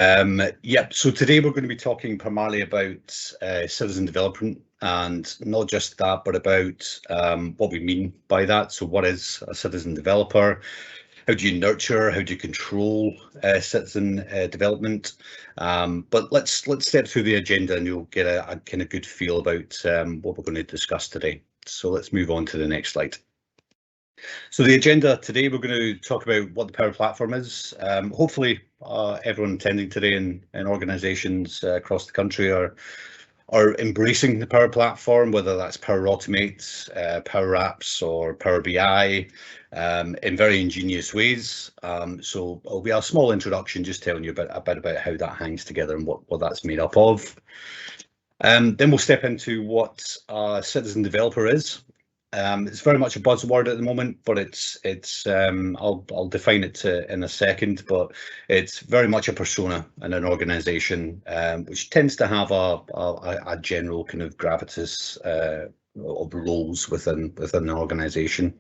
Yep, so today we're going to be talking primarily about citizen development, and not just that, but about what we mean by that. So what is a citizen developer? How do you nurture? How do you control citizen development? But let's step through the agenda and you'll get a kind of good feel about what we're going to discuss today. So let's move on to the next slide. So the agenda today, we're going to talk about what the Power Platform is. Hopefully everyone attending today in organisations across the country are embracing the Power Platform, whether that's Power Automate, Power Apps or Power BI, in very ingenious ways. So it'll be a small introduction, just telling you a bit about how that hangs together and what that's made up of. Then we'll step into what a citizen developer is. It's very much a buzzword at the moment, but I'll define it in a second, but it's very much a persona in an organisation, which tends to have a general kind of gravitas of roles within an organisation.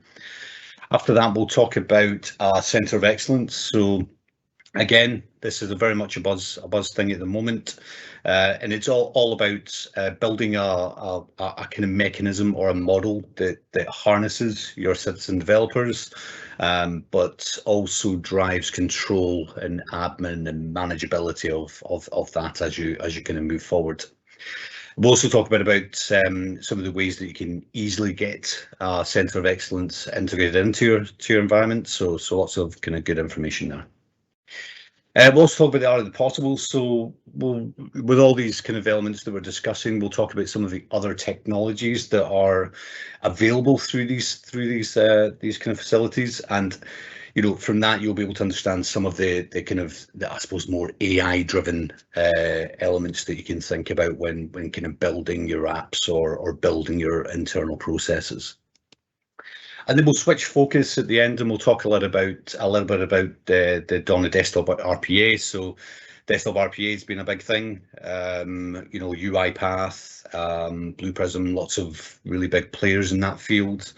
After that, we'll talk about a centre of excellence. So again, this is very much a buzz thing at the moment, and it's all about building a kind of mechanism or a model that harnesses your citizen developers, but also drives control and admin and manageability of that as you kind of move forward. We'll also talk about some of the ways that you can easily get a centre of excellence integrated into your environment. So lots of kind of good information there. We'll also talk about the art of the possible. So with all these kind of elements that we're discussing, we'll talk about some of the other technologies that are available through these kind of facilities, and from that you'll be able to understand some of the kind of I suppose more AI driven elements that you can think about when kind of building your apps or building your internal processes. And then we'll switch focus at the end, and we'll talk a little bit about the dawn of desktop RPA. So desktop RPA has been a big thing. UiPath, Blue Prism, lots of really big players in that field.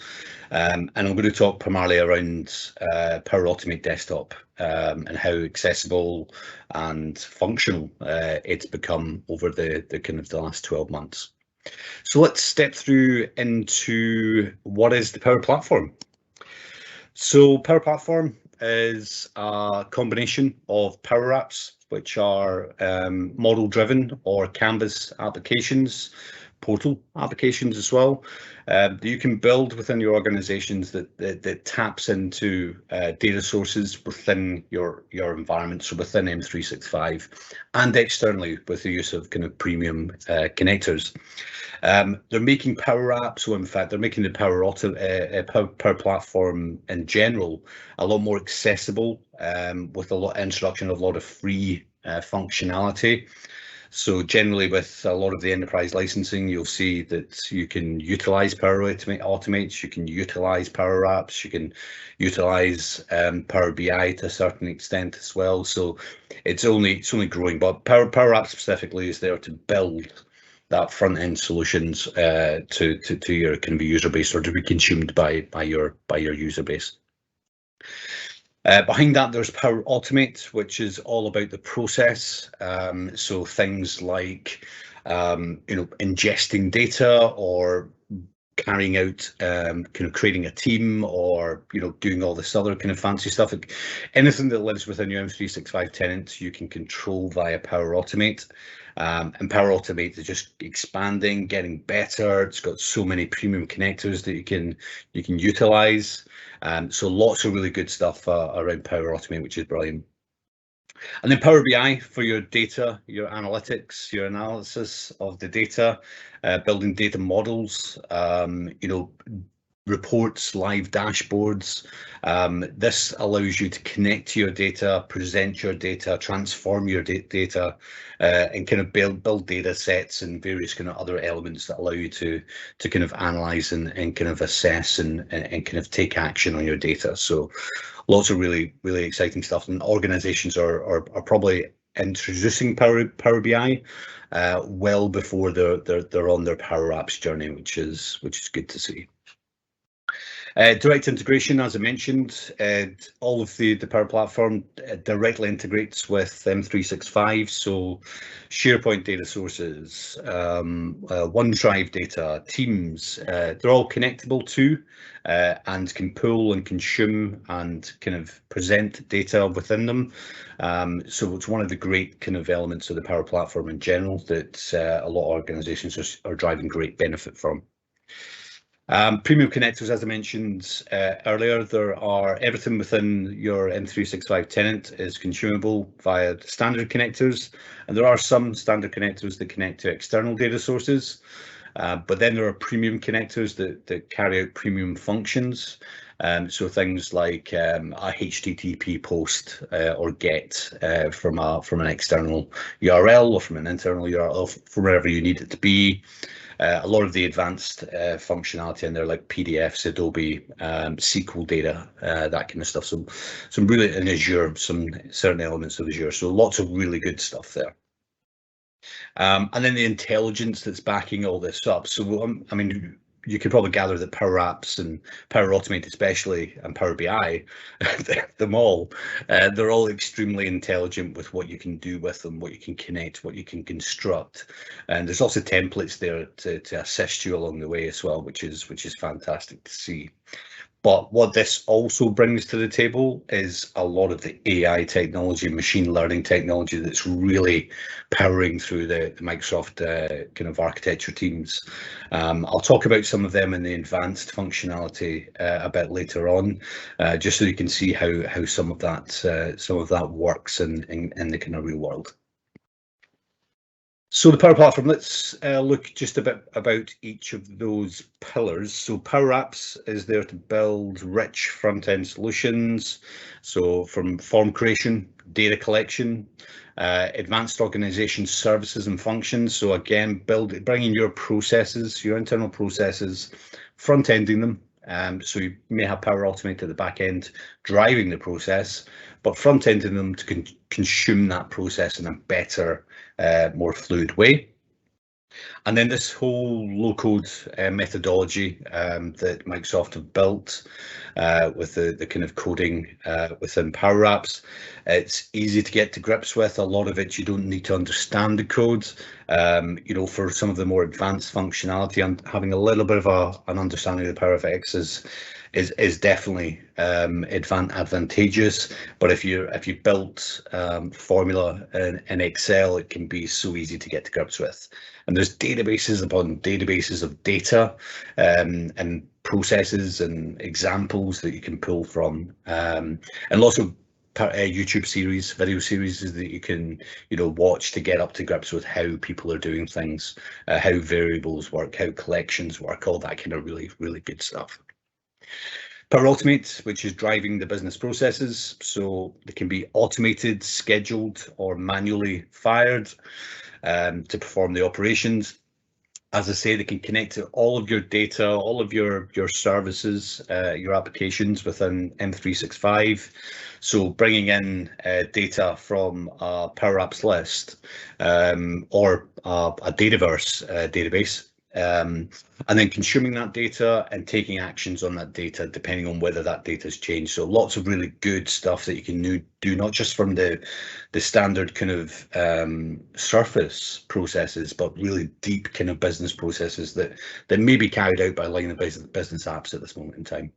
And I'm going to talk primarily around Power Automate Desktop and how accessible and functional it's become over the kind of the last 12 months. So let's step through into what is the Power Platform. So Power Platform is a combination of Power Apps, which are model driven or Canvas applications, portal applications as well, that you can build within your organizations that taps into data sources within your environment, so within M365 and externally with the use of kind of premium connectors. They're making Power Apps, so in fact they're making the Power Platform in general a lot more accessible, with introduction of a lot of free functionality. So generally with a lot of the enterprise licensing, you'll see that you can utilize Power Automate, you can utilize Power Apps, you can utilize Power BI to a certain extent as well. So it's only growing, but Power Apps specifically is there to build that front end solutions to your kind of user base, or to be consumed by your user base. Behind that, there's Power Automate, which is all about the process. So things like ingesting data, or carrying out kind of creating a team, or doing all this other kind of fancy stuff. Anything that lives within your M365 tenant, you can control via Power Automate. And Power Automate is just expanding, getting better. It's got so many premium connectors that you can utilize. So lots of really good stuff around Power Automate, which is brilliant. And then Power BI for your data, your analytics, your analysis of the data, building data models, reports, live dashboards. This allows you to connect to your data, present your data, transform your data, and kind of build data sets and various kind of other elements that allow you to kind of analyze and kind of assess and kind of take action on your data. So lots of really exciting stuff, and organizations are probably introducing Power BI well before they're on their Power Apps journey, which is good to see. Direct integration, as I mentioned, all of the Power Platform directly integrates with M365, so SharePoint data sources, OneDrive data, Teams, they're all connectable to and can pull and consume and kind of present data within them. So it's one of the great kind of elements of the Power Platform in general that a lot of organizations are driving great benefit from. Premium connectors, as I mentioned earlier, there are everything within your M365 tenant is consumable via standard connectors, and there are some standard connectors that connect to external data sources, but then there are premium connectors that carry out premium functions. So things like a HTTP post or GET from an external URL or from an internal URL, from wherever you need it to be. A lot of the advanced functionality in there, like PDFs, Adobe, SQL data, that kind of stuff. So some really in Azure, some certain elements of Azure. So lots of really good stuff there. And then the intelligence that's backing all this up. So I mean, you can probably gather that Power Apps and Power Automate especially, and Power BI, them all, they're all extremely intelligent with what you can do with them, what you can connect, what you can construct. And there's also templates there to assist you along the way as well, which is fantastic to see. But what this also brings to the table is a lot of the AI technology, machine learning technology that's really powering through the Microsoft kind of architecture teams. I'll talk about some of them in the advanced functionality a bit later on, just so you can see how some of that works in the kind of real world. So the Power Platform, let's look just a bit about each of those pillars. So Power Apps is there to build rich front-end solutions. So from form creation, data collection, advanced organization services and functions. So again, bringing your processes, your internal processes, front-ending them. So you may have Power Automate at the back end driving the process, but front-ending them to consume that process in a better, more fluid way. And then this whole low-code methodology that Microsoft have built with the kind of coding within Power Apps, it's easy to get to grips with. A lot of it you don't need to understand the code. You know, for some of the more advanced functionality, and having a little bit of an understanding of the Power FX is definitely advantageous. But if you built formula in Excel, it can be so easy to get to grips with. And there's databases upon databases of data and processes and examples that you can pull from, and lots of YouTube series, video series that you can, you know, watch to get up to grips with how people are doing things, how variables work, how collections work, all that kind of really, really good stuff. Power Automate, which is driving the business processes, so they can be automated, scheduled, or manually fired to perform the operations. As I say, they can connect to all of your data, all of your services, your applications within M365. So bringing in data from a Power Apps list or a Dataverse database, and then consuming that data and taking actions on that data depending on whether that data has changed. So lots of really good stuff that you can do not just from the standard kind of surface processes, but really deep kind of business processes that may be carried out by line of business apps at this moment in time.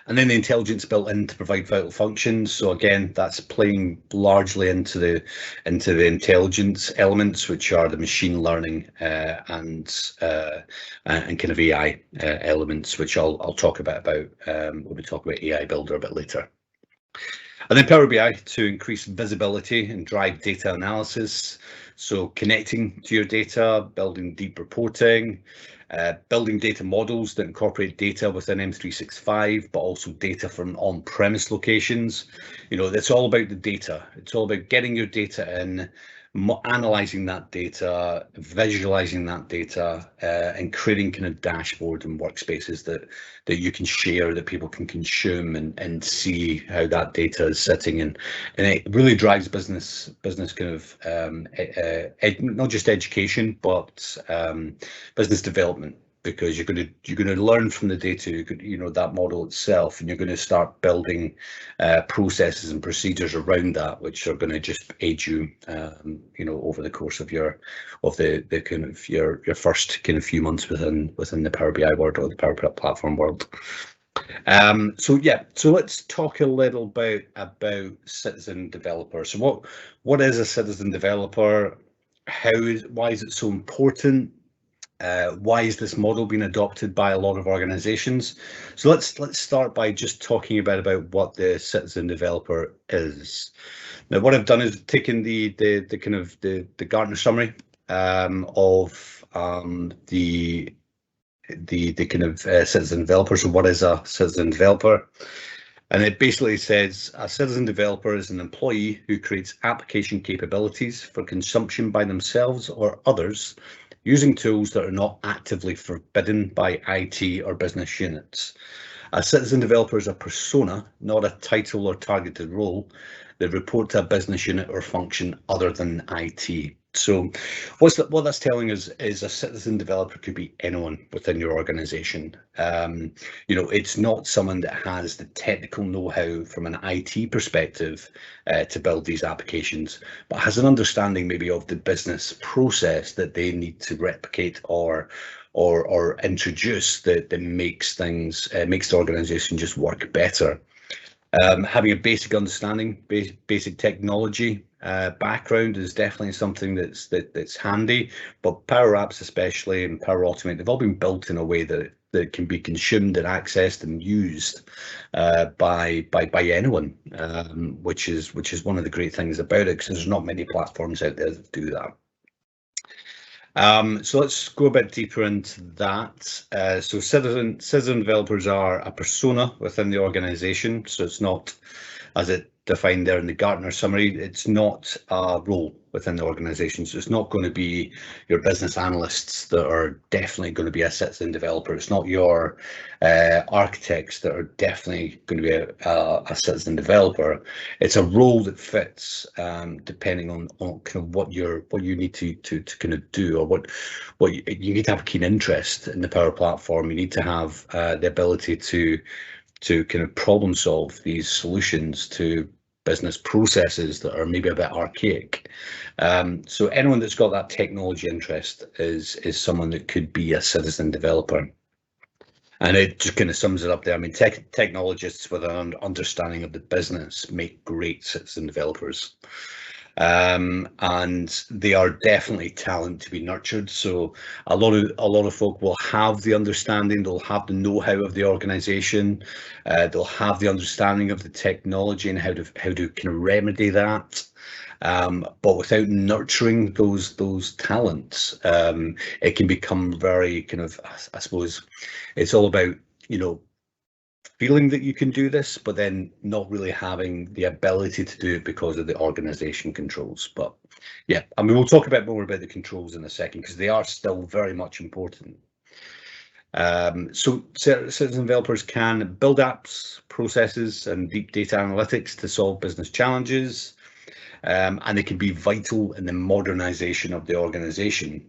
And then the intelligence built in to provide vital functions. So again, that's playing largely into the intelligence elements, which are the machine learning and kind of AI elements, which I'll talk about when we talk about AI Builder a bit later. And then Power BI to increase visibility and drive data analysis. So connecting to your data, building deep reporting, building data models that incorporate data within M365, but also data from on-premise locations. You know, it's all about the data. It's all about getting your data in, analyzing that data, visualizing that data, and creating kind of dashboard and workspaces that you can share, that people can consume and see how that data is sitting in. And it really drives business kind of not just education, but business development, because you're going to learn from the data, you know, that model itself, and you're going to start building processes and procedures around that, which are going to just aid you, you know, over the course of your kind of your first kind of few months within the Power BI world or the Power Platform world. So let's talk a little bit about citizen developers. So what is a citizen developer? Why is it so important? Why is this model being adopted by a lot of organizations? So let's start by just talking about what the citizen developer is. Now, what I've done is taken the kind of the Gartner summary of the kind of citizen developer. So what is a citizen developer? And it basically says a citizen developer is an employee who creates application capabilities for consumption by themselves or others using tools that are not actively forbidden by IT or business units. A citizen developer is a persona, not a title or targeted role, that report to a business unit or function other than IT. So what that's telling us is a citizen developer could be anyone within your organization. You know, it's not someone that has the technical know-how from an IT perspective to build these applications, but has an understanding maybe of the business process that they need to replicate or introduce that makes things, makes the organization just work better. Having a basic understanding, basic technology background is definitely something that's handy, but Power Apps especially and Power Automate, they've all been built in a way that can be consumed and accessed and used by anyone, which is one of the great things about it, because there's not many platforms out there that do that. So let's go a bit deeper into that. So citizen developers are a persona within the organization. So it's not, as it defined there in the Gartner summary, it's not a role within the organization. So it's not going to be your business analysts that are definitely going to be a citizen developer. It's not your architects that are definitely going to be a citizen developer. It's a role that fits depending on kind of what you need to kind of do, or what you need to have a keen interest in the Power Platform. You need to have the ability to kind of problem solve these solutions to business processes that are maybe a bit archaic. So anyone that's got that technology interest is someone that could be a citizen developer. And it just kind of sums it up there. I mean, technologists with an understanding of the business make great citizen developers. And they are definitely talent to be nurtured. So a lot of folk will have the understanding, they'll have the know-how of the organization, they'll have the understanding of the technology and how to kind of remedy that. But without nurturing those talents, it can become very kind of, I suppose, it's all about, you know, feeling that you can do this, but then not really having the ability to do it because of the organization controls. But yeah, I mean, we'll talk a bit more about the controls in a second, because they are still very much important. So citizen developers can build apps, processes, and deep data analytics to solve business challenges, and they can be vital in the modernization of the organization.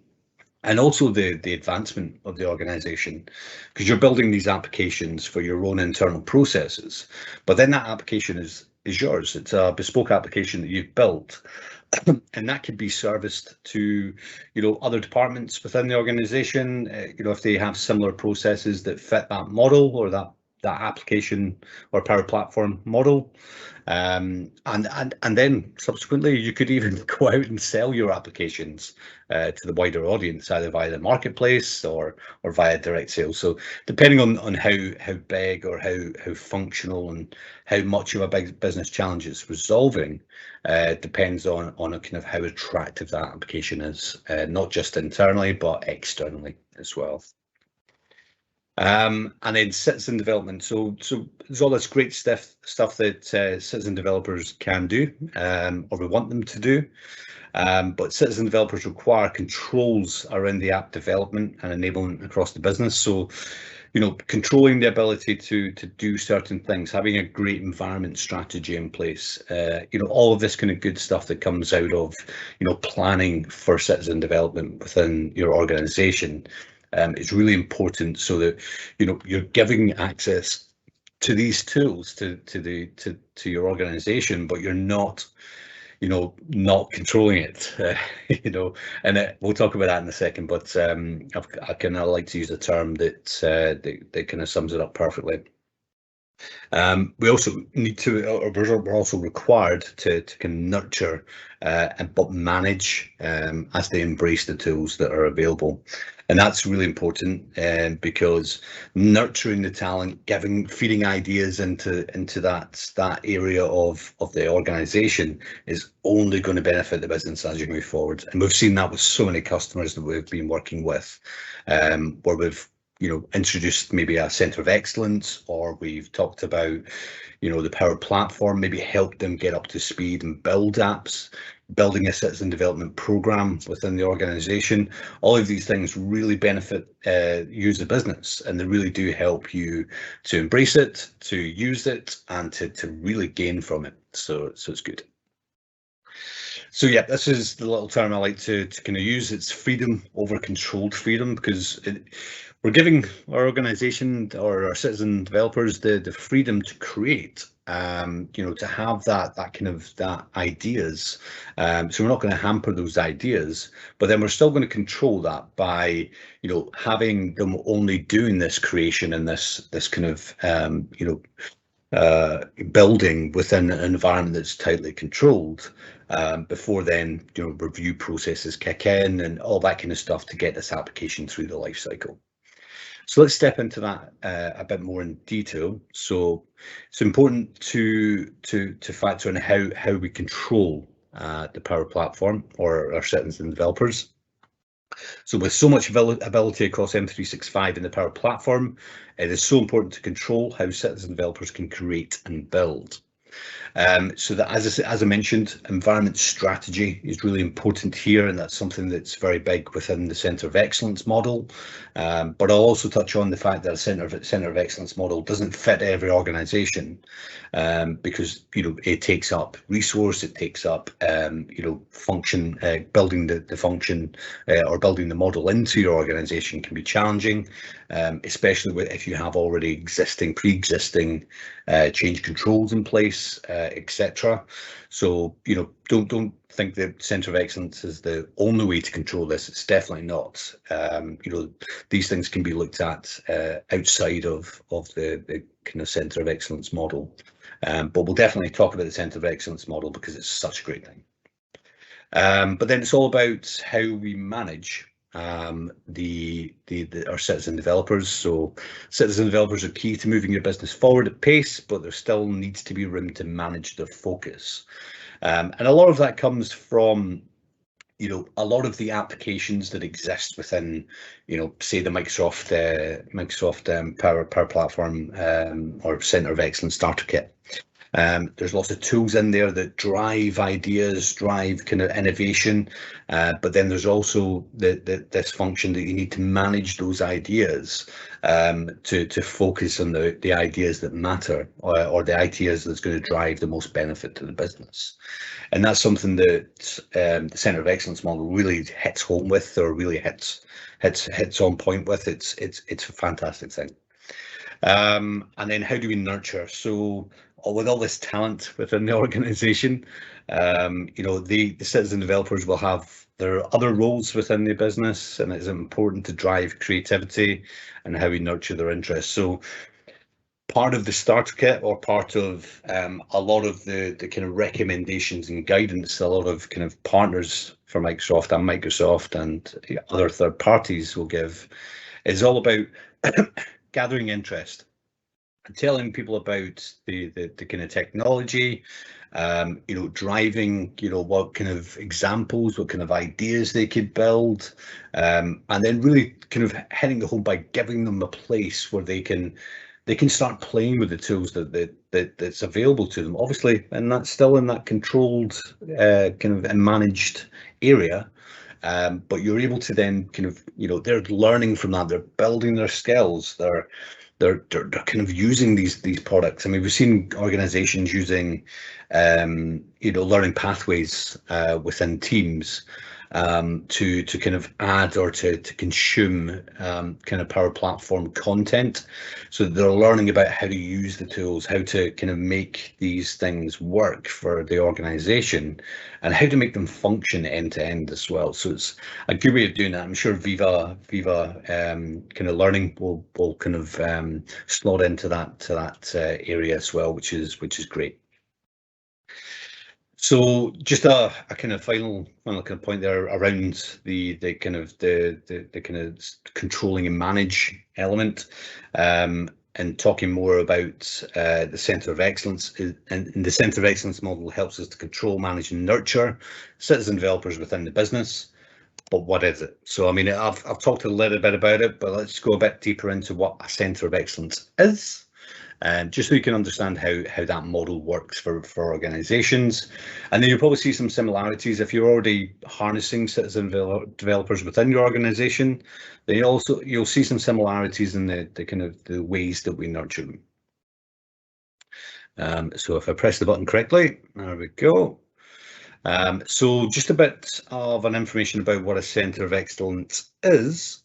And also the advancement of the organization, because you're building these applications for your own internal processes, but then that application is yours. It's a bespoke application that you've built, and that could be serviced to, you know, other departments within the organization. You know, if they have similar processes that fit that model or that application or Power Platform model. And then subsequently you could even go out and sell your applications to the wider audience, either via the marketplace or via direct sales. So depending on how big or how functional and how much of a big business challenge it's resolving, depends on a kind of how attractive that application is, not just internally but externally as well. And then citizen development. So there's all this great stuff that citizen developers can do, or we want them to do. But citizen developers require controls around the app development and enablement across the business. So, you know, controlling the ability to do certain things, having a great environment strategy in place, you know, all of this kind of good stuff that comes out of, you know, planning for citizen development within your organization. is really important, so that you're giving access to these tools to your organization, but you're not not controlling it. And we'll talk about that in a second. But I kind of like to use a term that that kind of sums it up perfectly. We also need to, or we're also required to kind of nurture but manage as they embrace the tools that are available. And that's really important because nurturing the talent, feeding ideas into that area of the organisation is only going to benefit the business as you move forward. And we've seen that with so many customers that we've been working with, where we've introduced maybe a centre of excellence, or we've talked about the Power Platform, maybe help them get up to speed and build apps, building a citizen development program within the organization. All of these things really benefit you as a business, and they really do help you to embrace it, to use it, and to really gain from it. So it's good. So yeah, this is the little term I like to kind of use. It's freedom over controlled freedom, because we're giving our organization or our citizen developers the freedom to create, to have that ideas. So we're not going to hamper those ideas, but then we're still going to control that by, having them only doing this creation and this kind of, building within an environment that's tightly controlled, before then review processes kick in and all that kind of stuff to get this application through the life cycle. So let's step into that a bit more in detail. So it's important to factor in how we control the Power Platform or our citizen developers. So with so much ability across M365 in the Power Platform, it is so important to control how citizen developers can create and build. So that, as I mentioned, environment strategy is really important here, and that's something that's very big within the Centre of Excellence model. But I'll also touch on the fact that a Centre of Excellence model doesn't fit every organisation, because it takes up resource, it takes up function, building the function or building the model into your organisation can be challenging, especially if you have already pre-existing change controls in place, etc. So don't think that Centre of Excellence is the only way to control this. It's definitely not. These things can be looked at outside of the kind of Centre of Excellence model, but we'll definitely talk about the Centre of Excellence model because it's such a great thing. But then it's all about how we manage our citizen developers. So citizen developers are key to moving your business forward at pace, but there still needs to be room to manage their focus. And a lot of that comes from a lot of the applications that exist within, say the Microsoft Power Platform or Centre of Excellence Starter Kit. There's lots of tools in there that drive ideas, drive kind of innovation, but then there's also this function that you need to manage those ideas to focus on the ideas that matter, or the ideas that's going to drive the most benefit to the business. And that's something that the Centre of Excellence model really hits home with, or really hits on point with. It's a fantastic thing. And then how do we nurture? So with all this talent within the organization, the citizen developers will have their other roles within the business, and it's important to drive creativity and how we nurture their interests. So part of the starter kit, or part of a lot of the kind of recommendations and guidance a lot of kind of partners for Microsoft and other third parties will give, is all about gathering interest and telling people about the kind of technology, driving, what kind of examples, what kind of ideas they could build, and then really kind of hitting the home by giving them a place where they can start playing with the tools that's available to them, obviously, and that's still in that controlled kind of managed area. But you're able to then kind of, they're learning from that, they're building their skills, they're kind of using these products. I mean, we've seen organizations using learning pathways within teams, to kind of add or to consume kind of Power Platform content. So they're learning about how to use the tools, how to kind of make these things work for the organization, and how to make them function end to end as well. So it's a good way of doing that. I'm sure Viva kind of learning will kind of slot into that area as well, which is great. So just a kind of final kind of point there around the kind of the kind of controlling and manage element, and talking more about the Centre of Excellence. And the Centre of Excellence model helps us to control, manage, and nurture citizen developers within the business. But what is it? So I mean, I've talked a little bit about it, but let's go a bit deeper into what a Centre of Excellence is. Just so you can understand how that model works for organizations. And then you'll probably see some similarities if you're already harnessing citizen developers within your organization. Then you'll see some similarities in the kind of the ways that we nurture them. So if I press the button correctly, there we go. So just a bit of an information about what a Centre of Excellence is.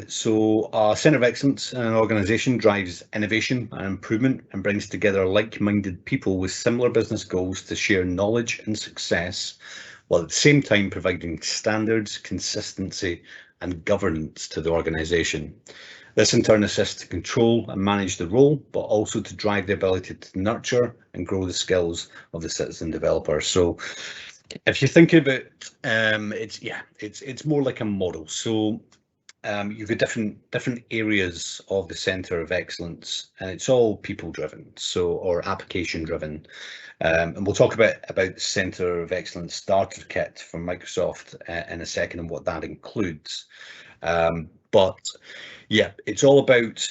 So our Centre of Excellence in an organisation drives innovation and improvement and brings together like-minded people with similar business goals to share knowledge and success, while at the same time providing standards, consistency and governance to the organisation. This in turn assists to control and manage the role, but also to drive the ability to nurture and grow the skills of the citizen developer. So if you think about it's more like a model. So you've got different areas of the Centre of Excellence, and it's all people driven, or application driven. And we'll talk about the Centre of Excellence starter kit from Microsoft in a second and what that includes. But yeah, it's all about,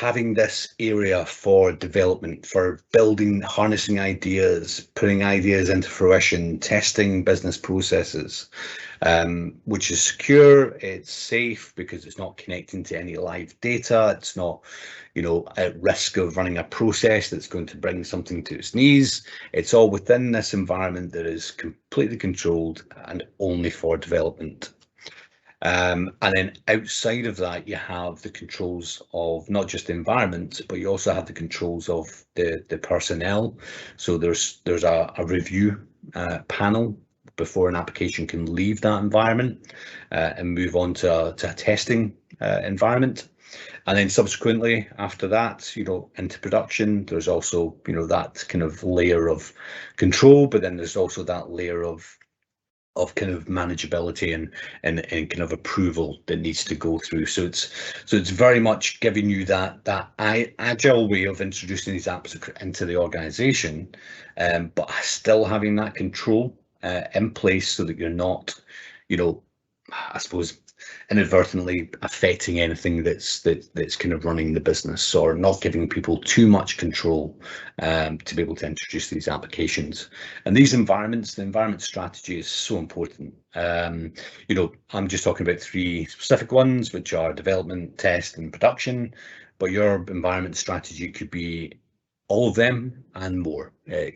having this area for development, for building, harnessing ideas, putting ideas into fruition, testing business processes, which is secure, it's safe because it's not connecting to any live data, it's not, at risk of running a process that's going to bring something to its knees. It's all within this environment that is completely controlled and only for development. And then outside of that, you have the controls of not just the environment, but you also have the controls of the personnel. So there's a review panel before an application can leave that environment and move on to a testing environment. And then subsequently after that, into production, there's also, that kind of layer of control, but then there's also that layer of kind of manageability and kind of approval that needs to go through. So it's very much giving you that agile way of introducing these apps into the organization, but still having that control in place so that you're not, I suppose, inadvertently affecting anything that's kind of running the business, or not giving people too much control to be able to introduce these applications. And these environments, the environment strategy is so important. I'm just talking about 3 specific ones, which are development, test and production, but your environment strategy could be all of them and more.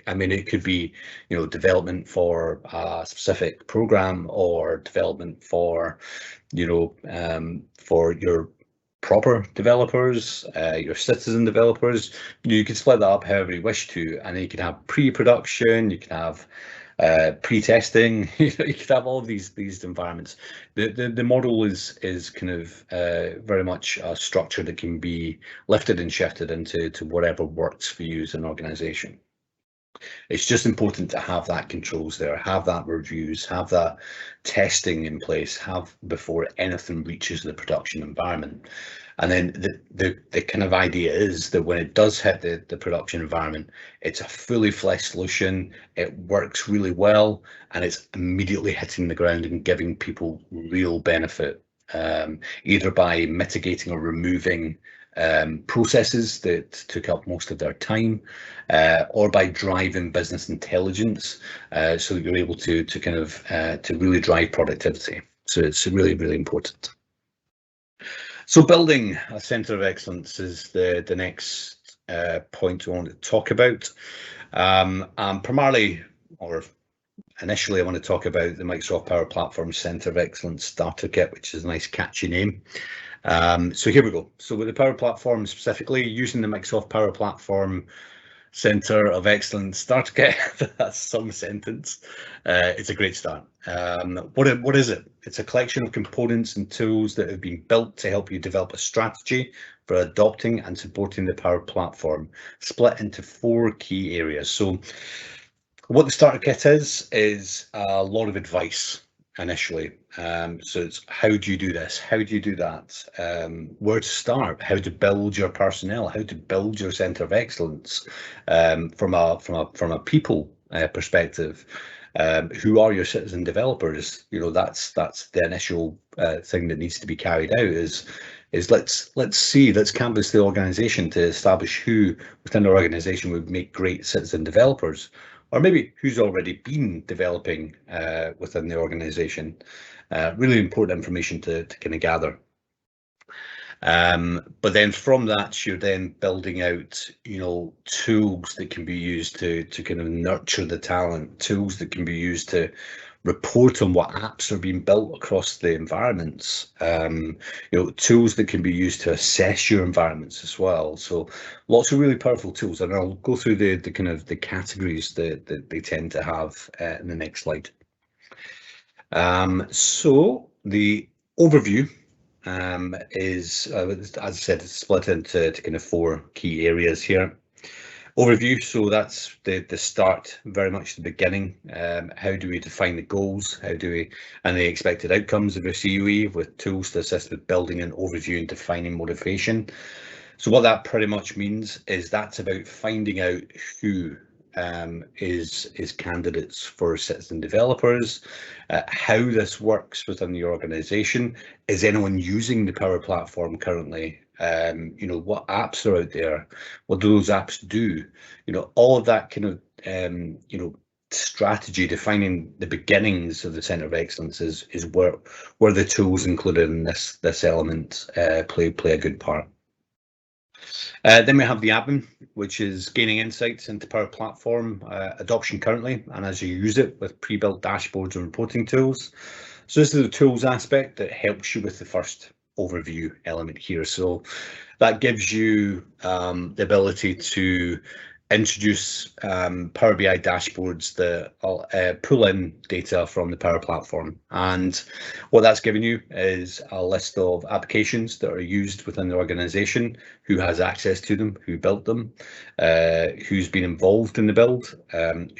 I mean, it could be, development for a specific program, or development for, for your proper developers, your citizen developers. You could split that up however you wish to, and then you could have pre-production, you could have pre-testing, you could have all of these environments. The model is kind of very much a structure that can be lifted and shifted into whatever works for you as an organization. It's just important to have that controls there, have that reviews, have that testing in place, have before anything reaches the production environment. And then the kind of idea is that when it does hit the production environment, it's a fully fleshed solution, it works really well, and it's immediately hitting the ground and giving people real benefit, either by mitigating or removing processes that took up most of their time, or by driving business intelligence, so that you're able to kind of to really drive productivity. So it's really, really important. So building a Centre of Excellence is the next point we want to talk about. Primarily, or initially I want to talk about the Microsoft Power Platform Center of Excellence Starter Kit, which is a nice catchy name. So here we go. So with the Power Platform specifically, using the Microsoft Power Platform Center of Excellence Starter Kit, that's some sentence. It's a great start. What is it? It's a collection of components and tools that have been built to help you develop a strategy for adopting and supporting the Power Platform, split into 4 key areas. So what the starter kit is a lot of advice initially. So it's how do you do this? How do you do that? Where to start? How to build your personnel? How to build your centre of excellence from a people perspective? Who are your citizen developers? You know, that's the initial thing that needs to be carried out. Is let's canvass the organisation to establish who within the organisation would make great citizen developers, or maybe who's already been developing within the organisation. Really important information to kind of gather. But then from that, you're then building out, you know, tools that can be used to kind of nurture the talent, tools that can be used to report on what apps are being built across the environments, you know, tools that can be used to assess your environments as well. So lots of really powerful tools, and I'll go through the kind of the categories that they tend to have in the next slide. So the overview is, as I said, it's split into kind of 4 key areas here. Overview, so that's the start, very much the beginning. How do we define the goals? How do we, and the expected outcomes of a COE with tools to assist with building an overview and defining motivation. So what that pretty much means is that's about finding out who is candidates for citizen developers, how this works within the organisation. Is anyone using the Power Platform currently? You know, what apps are out there? What do those apps do? You know, all of that kind of you know, strategy, defining the beginnings of the Centre of Excellence is where the tools included in this element play a good part. Then we have the admin, which is gaining insights into Power Platform adoption currently, and as you use it with pre-built dashboards and reporting tools. So this is the tools aspect that helps you with the first overview element here. So that gives you the ability to introduce Power BI dashboards that pull in data from the Power Platform. And what that's giving you is a list of applications that are used within the organisation, who has access to them, who built them, who's been involved in the build,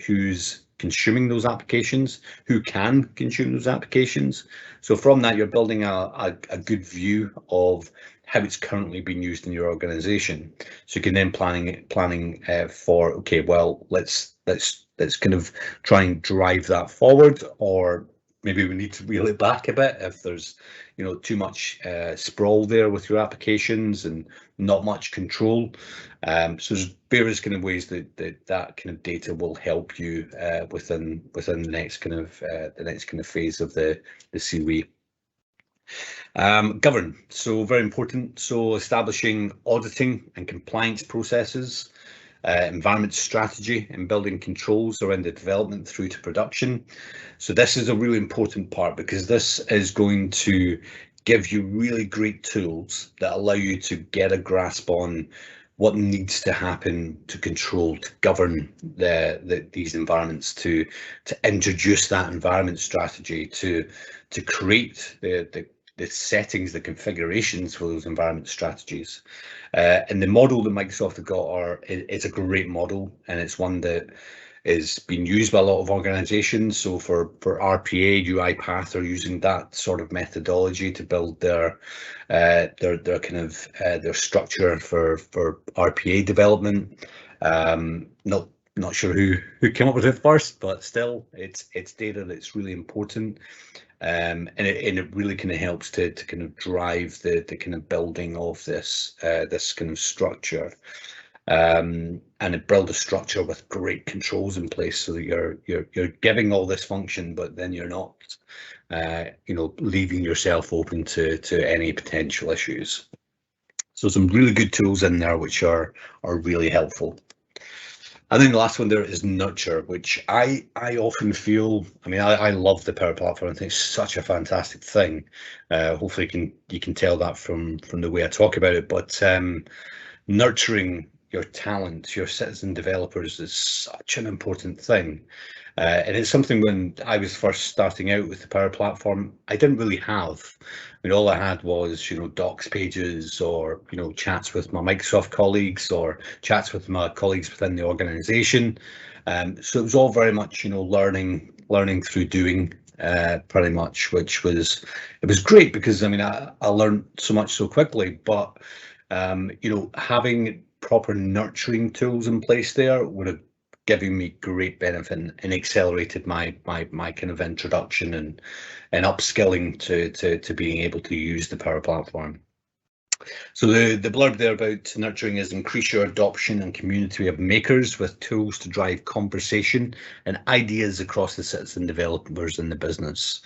who's consuming those applications, who can consume those applications. So from that, you're building a good view of how it's currently being used in your organization. So you can then planning for, okay, well, let's kind of try and drive that forward, or maybe we need to reel it back a bit if there's, you know, too much sprawl there with your applications and not much control. So there's various kind of ways that kind of data will help you within the next kind of phase of the COE. Govern, so very important. So establishing auditing and compliance processes, environment strategy, and building controls around the development through to production. So this is a really important part, because this is going to give you really great tools that allow you to get a grasp on what needs to happen to control, to govern these environments, to introduce that environment strategy, to create the settings, the configurations for those environment strategies. And the model that Microsoft have got it's a great model, and it's one that is being used by a lot of organizations. So for RPA, UiPath are using that sort of methodology to build their kind of their structure for RPA development. Not sure who came up with it first, but still, it's data that's really important. And it really kind of helps to kind of drive the kind of building of this kind of structure, and it build a structure with great controls in place, so that you're giving all this function, but then you're not you know, leaving yourself open to any potential issues. So some really good tools in there which are really helpful. I think the last one there is nurture, which I often feel. I mean, I love the Power Platform. I think it's such a fantastic thing. Hopefully, you can tell that from the way I talk about it. But nurturing your talent, your citizen developers, is such an important thing. And it's something when I was first starting out with the Power Platform, I didn't really have. I mean, all I had was, docs pages or, chats with my Microsoft colleagues or chats with my colleagues within the organization. So it was all very much, learning through doing, pretty much, it was great because, I mean, I learned so much so quickly, but, having proper nurturing tools in place there would have giving me great benefit and accelerated my kind of introduction and upskilling to being able to use the Power Platform. So the blurb there about nurturing is increase your adoption and community of makers with tools to drive conversation and ideas across the citizen developers in the business.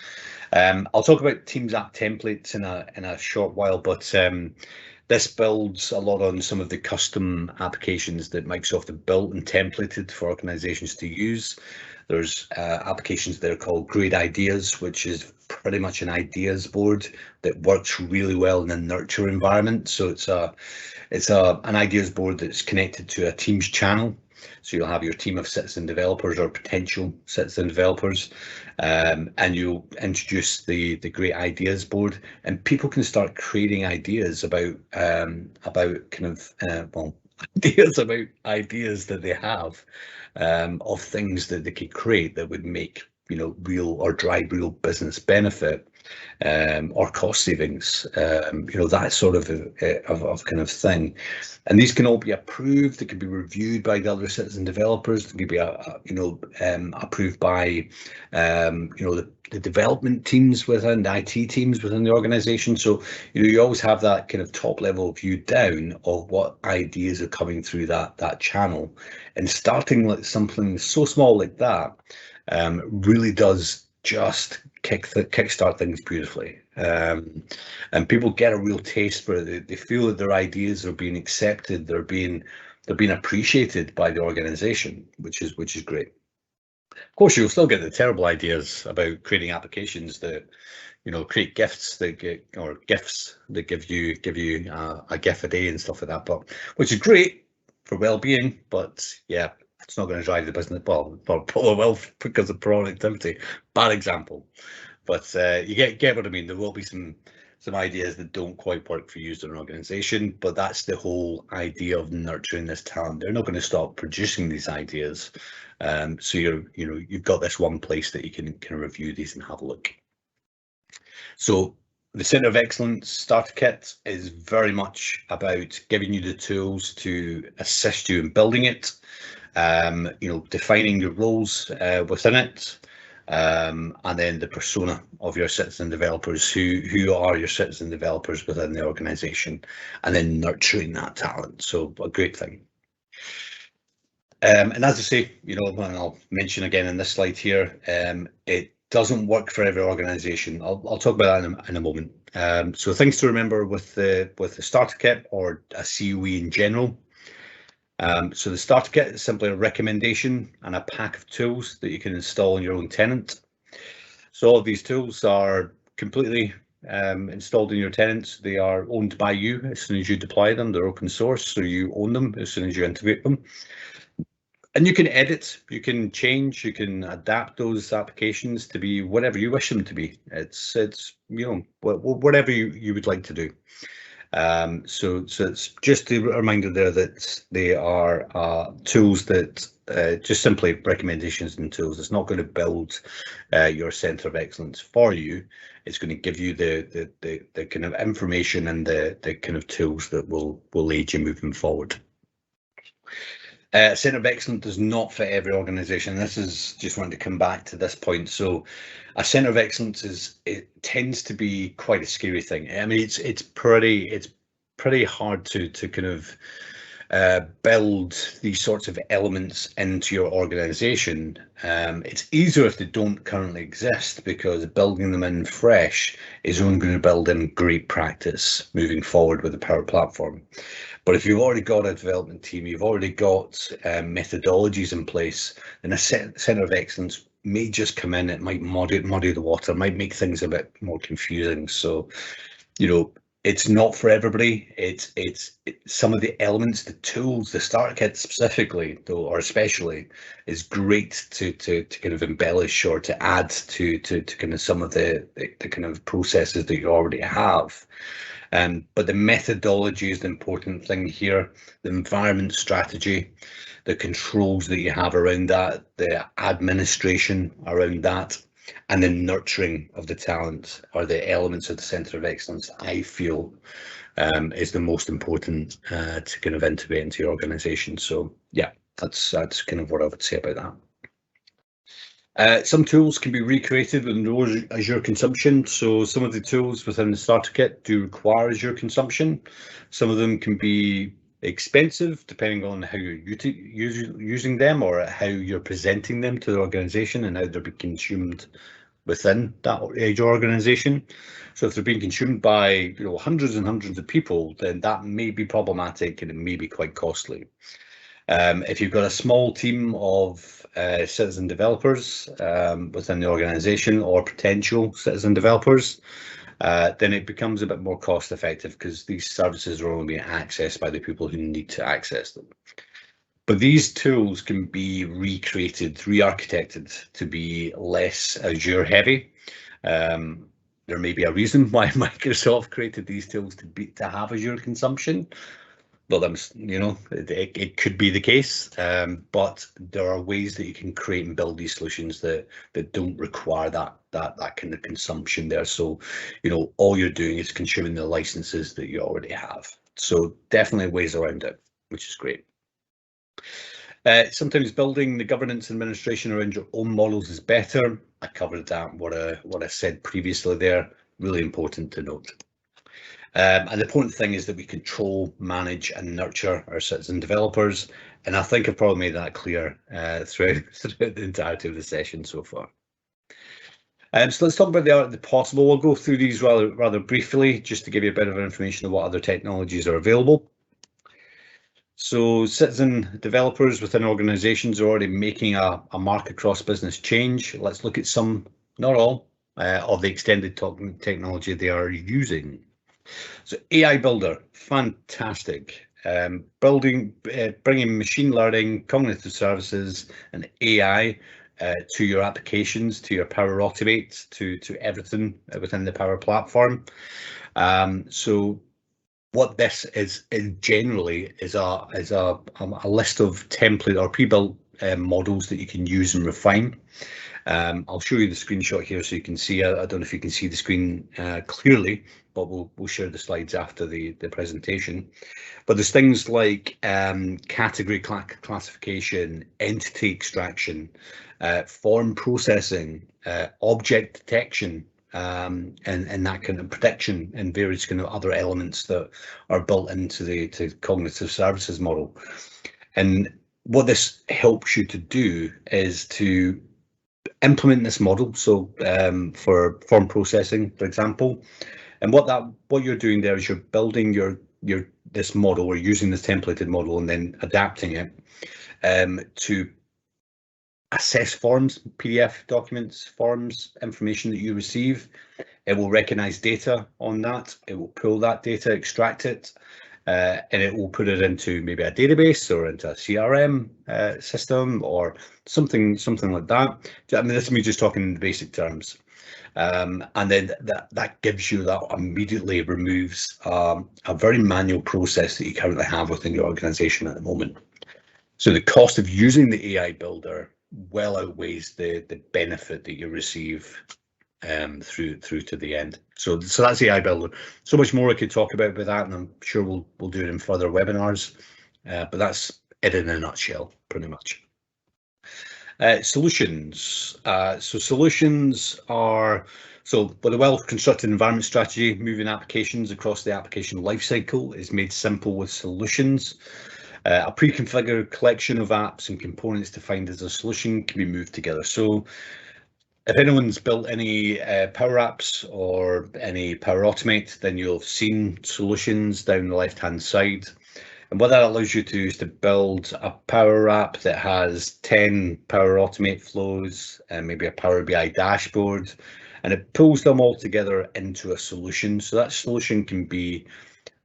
I'll talk about Teams app templates in a short while, but this builds a lot on some of the custom applications that Microsoft have built and templated for organizations to use. There's applications there called Great Ideas, which is pretty much an ideas board that works really well in a nurture environment. So it's an ideas board that's connected to a Teams channel. So you'll have your team of citizen developers or potential citizen developers, and you'll introduce the Great Ideas board, and people can start creating ideas about ideas about ideas that they have, of things that they could create that would make real or drive real business benefit, or cost savings, that sort of kind of thing. And these can all be approved. They can be reviewed by the other citizen developers. They can be approved by the development teams within the IT teams within the organization. So you always have that kind of top level view down of what ideas are coming through that channel, and starting like something so small like that really does just kickstart things beautifully, and people get a real taste for it. They feel that their ideas are being accepted, they're being appreciated by the organization, which is great. Of course, you'll still get the terrible ideas about creating applications that create gifts that gifts that give you a GIF a day and stuff like that, but which is great for well-being, but yeah, it's not going to drive the business. Well, well, because of productivity. Bad example, but you get what I mean. There will be some ideas that don't quite work for you as an organization, but that's the whole idea of nurturing this talent. They're not going to stop producing these ideas, so you've got this one place that you can review these and have a look. So the Centre of Excellence Starter Kit is very much about giving you the tools to assist you in building it. Defining your roles within it, and then the persona of your citizen developers, who are your citizen developers within the organization, and then nurturing that talent. So a great thing. And as I say, and I'll mention again in this slide here, it doesn't work for every organization. I'll talk about that in a moment. So things to remember with the Starter Kit or a COE in general. So the Starter Kit is simply a recommendation and a pack of tools that you can install in your own tenant. So all of these tools are completely installed in your tenants. They are owned by you as soon as you deploy them. They're open source, so you own them as soon as you integrate them. And you can edit, you can change, you can adapt those applications to be whatever you wish them to be. It's whatever you would like to do. So it's just a reminder there that they are tools that just simply recommendations and tools. It's not going to build your Centre of Excellence for you. It's going to give you the kind of information and the kind of tools that will aid you moving forward. Centre of Excellence does not fit every organisation. This is just wanting to come back to this point. So a Centre of Excellence it tends to be quite a scary thing. I mean, it's pretty hard to kind of build these sorts of elements into your organization. It's easier if they don't currently exist, because building them in fresh is only going to build in great practice moving forward with the Power Platform. But if you've already got a development team, you've already got methodologies in place, then a centre of excellence may just come in. It might muddy the water, might make things a bit more confusing. So, you know, it's not for everybody. It's some of the elements, the tools, the starter kit specifically, though, or especially, is great to kind of embellish or to add to kind of some of the kind of processes that you already have. But the methodology is the important thing here. The environment strategy, the controls that you have around that, the administration around that, and the nurturing of the talent, or the elements of the centre of excellence, I feel is the most important to kind of integrate into your organisation. So yeah, that's kind of what I would say about that. Some tools can be recreated with no Azure consumption. So some of the tools within the starter kit do require Azure consumption. Some of them can be expensive depending on how you're using them, or how you're presenting them to the organization and how they're being consumed within that Azure organization. So if they're being consumed by hundreds and hundreds of people, then that may be problematic and it may be quite costly. If you've got a small team of citizen developers within the organization, or potential citizen developers, then it becomes a bit more cost effective, because these services are only being accessed by the people who need to access them. But these tools can be recreated, re-architected to be less Azure heavy. There may be a reason why Microsoft created these tools to have Azure consumption. Well, it could be the case, but there are ways that you can create and build these solutions that don't require that kind of consumption there. So, all you're doing is consuming the licenses that you already have. So definitely ways around it, which is great. Sometimes building the governance and administration around your own models is better. I covered that, what I said previously there, really important to note. And the important thing is that we control, manage and nurture our citizen developers. And I think I've probably made that clear throughout the entirety of the session so far. So let's talk about the art of the possible. We'll go through these rather briefly, just to give you a bit of information of what other technologies are available. So citizen developers within organizations are already making a mark across business change. Let's look at some, not all, of the extended technology they are using. So AI Builder, fantastic. Bringing machine learning, cognitive services and AI to your applications, to your Power Automate, to everything within the Power Platform. So what this is generally is a list of template or pre-built models that you can use and refine. I'll show you the screenshot here so you can see. I don't know if you can see the screen clearly, but we'll share the slides after the presentation. But there's things like category classification, entity extraction, form processing, object detection, and that kind of prediction, and various kind of other elements that are built into the cognitive services model. And what this helps you to do is to implement this model. So for form processing, for example, and what you're doing there is you're building this model, or using this templated model and then adapting it to assess forms, PDF documents, forms, information that you receive. It will recognize data on that. It will pull that data, extract it, and it will put it into maybe a database or into a CRM system or something like that. I mean, this is me just talking in the basic terms. And then that gives you, that immediately removes a very manual process that you currently have within your organization at the moment. So the cost of using the AI Builder well outweighs the benefit that you receive through to the end. So that's the AI Builder. So much more I could talk about with that, and I'm sure we'll do it in further webinars. But that's it in a nutshell, pretty much. Solutions. So solutions are, with a well-constructed environment strategy, moving applications across the application lifecycle is made simple with solutions. A pre-configured collection of apps and components defined as a solution can be moved together. So if anyone's built any Power Apps or any Power Automate, then you'll have seen solutions down the left-hand side. And what that allows you to do is to build a Power App that has 10 Power Automate flows and maybe a Power BI dashboard, and it pulls them all together into a solution. So that solution can be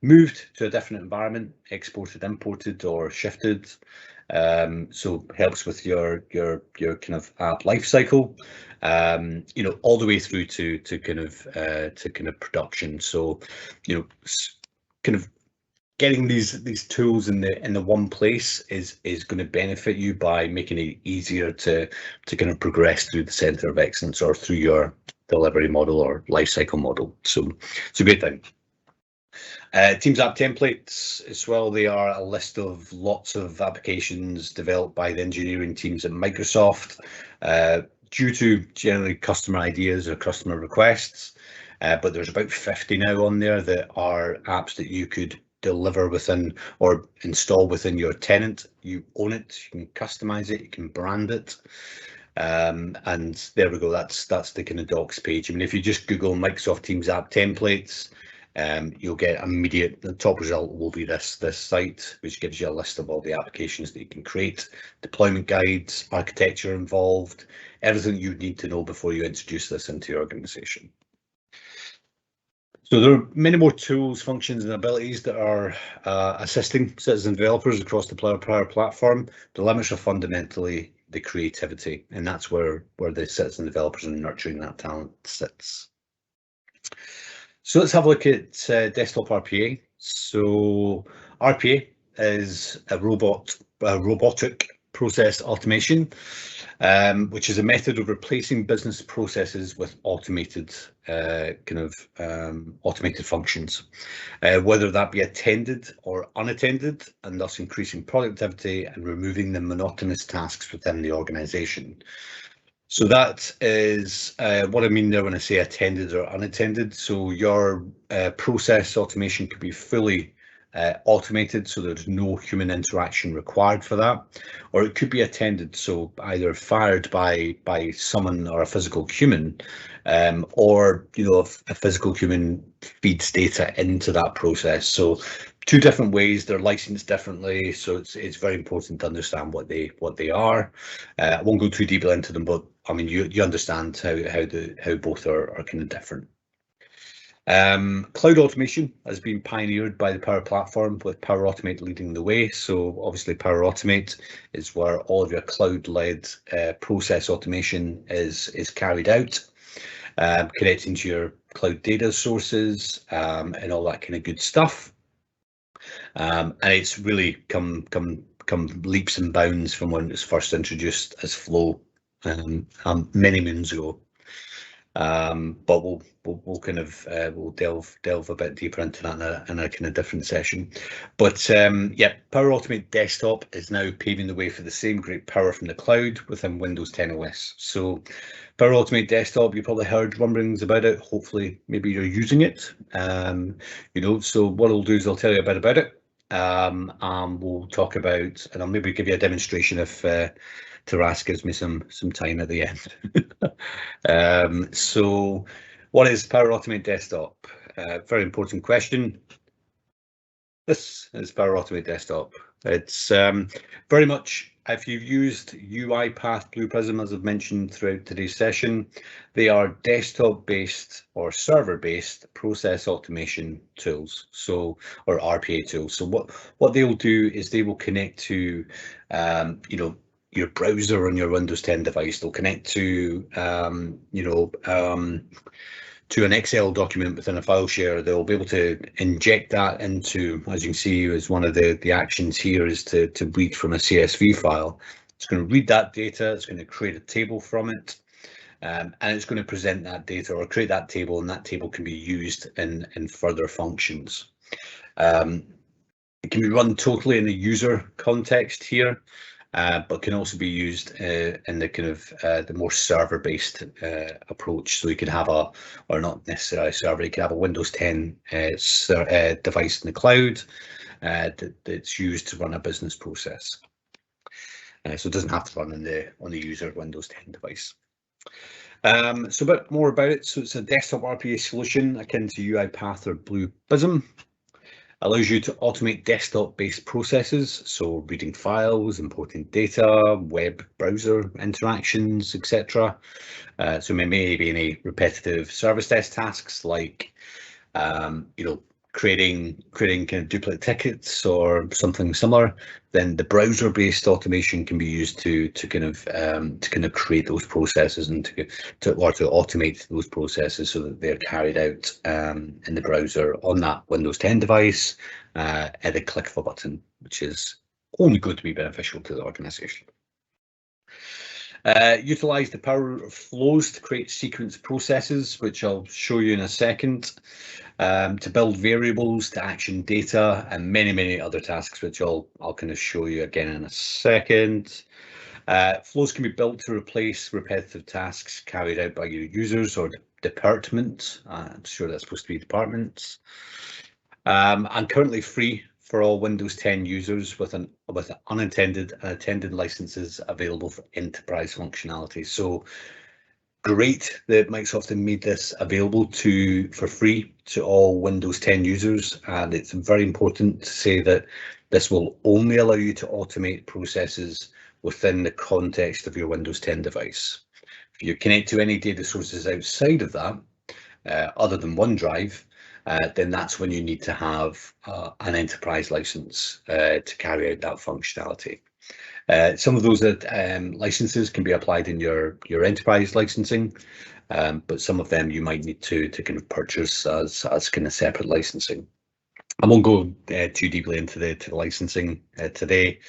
moved to a different environment, exported, imported, or shifted. So helps with your kind of app lifecycle, all the way through to kind of production. So, kind of getting these tools in the one place is going to benefit you by making it easier to kind of progress through the center of excellence or through your delivery model or lifecycle model. So it's a great thing. Teams app templates as well. They are a list of lots of applications developed by the engineering teams at Microsoft due to generally customer ideas or customer requests. But there's about 50 now on there that are apps that you could deliver within or install within your tenant. You own it, you can customize it, you can brand it. And there we go, that's the kind of docs page. I mean, if you just Google Microsoft Teams app templates, you'll get immediate, the top result will be this site, which gives you a list of all the applications that you can create, deployment guides, architecture involved, everything you need to know before you introduce this into your organization. So there are many more tools, functions, and abilities that are assisting citizen developers across the Power Platform. The limits are fundamentally the creativity, and that's where the citizen developers and nurturing that talent sits. So let's have a look at desktop RPA. So RPA is a robotic process automation, which is a method of replacing business processes with automated automated functions, whether that be attended or unattended, and thus increasing productivity and removing the monotonous tasks within the organization. So that is what I mean there when I say attended or unattended. So your process automation could be fully automated, so there's no human interaction required for that, or it could be attended, so either fired by someone or a physical human, or a physical human feeds data into that process. So two different ways, they're licensed differently, so it's very important to understand what they are. I won't go too deeply into them, but I mean you understand how both are kind of different. Cloud automation has been pioneered by the Power Platform, with Power Automate leading the way. So obviously Power Automate is where all of your cloud-led process automation is carried out, connecting to your cloud data sources and all that kind of good stuff. And it's really come leaps and bounds from when it was first introduced as Flow many moons ago. But we'll kind of we'll delve a bit deeper into that in a kind of different session. But yeah, Power Automate Desktop is now paving the way for the same great power from the cloud within Windows 10 OS. So Power Automate Desktop, you probably heard rumblings about it. Hopefully, maybe you're using it. So what I'll do is I'll tell you a bit about it. And we'll talk about, and I'll maybe give you a demonstration if Taras gives me some time at the end. So what is Power Automate Desktop? Very important question. This is Power Automate Desktop. It's very much, if you've used UiPath Blue Prism, as I've mentioned throughout today's session, they are desktop-based or server-based process automation tools, or RPA tools. So what they will do is they will connect to your browser on your Windows 10 device. They'll connect to to an Excel document within a file share. They'll be able to inject that into, as you can see, as one of the actions here is to read from a CSV file. It's going to read that data, it's going to create a table from it, and it's going to present that data or create that table, and that table can be used in further functions. It can be run totally in a user context here. but can also be used in the kind of the more server-based approach. So you could have or not necessarily a server, you could have a Windows 10 device in the cloud that's used to run a business process. So it doesn't have to run on the user Windows 10 device. So a bit more about it. So it's a desktop RPA solution akin to UiPath or Blue Prism. Allows you to automate desktop-based processes, so reading files, importing data, web browser interactions, etc. So maybe any repetitive service desk tasks like creating kind of duplicate tickets or something similar. Then the browser-based automation can be used to kind of create those processes and to automate those processes so that they're carried out in the browser on that Windows 10 device at the click of a button, which is only going to be beneficial to the organization. Utilize the power of flows to create sequence processes, which I'll show you in a second, to build variables, to action data, and many other tasks, which I'll kind of show you again in a second. Flows can be built to replace repetitive tasks carried out by your users or department. I'm sure that's supposed to be departments. And currently free for all Windows 10 users with unintended and attended licenses available for enterprise functionality. So great that Microsoft have made this available for free to all Windows 10 users, and it's very important to say that this will only allow you to automate processes within the context of your Windows 10 device. If you connect to any data sources outside of that, other than OneDrive, then that's when you need to have an enterprise license to carry out that functionality. Some of those licenses can be applied in your enterprise licensing, but some of them you might need to kind of purchase as kind of separate licensing. I won't go too deeply into the licensing today,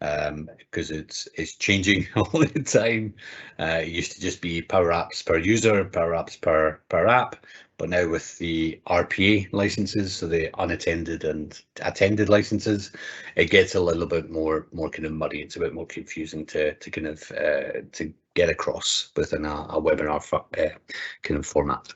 because it's changing all the time. It used to just be power apps per user, power apps per app, but now with the RPA licenses, so the unattended and attended licenses, it gets a little bit more kind of muddy. It's a bit more confusing to kind of to get across within a webinar kind of format.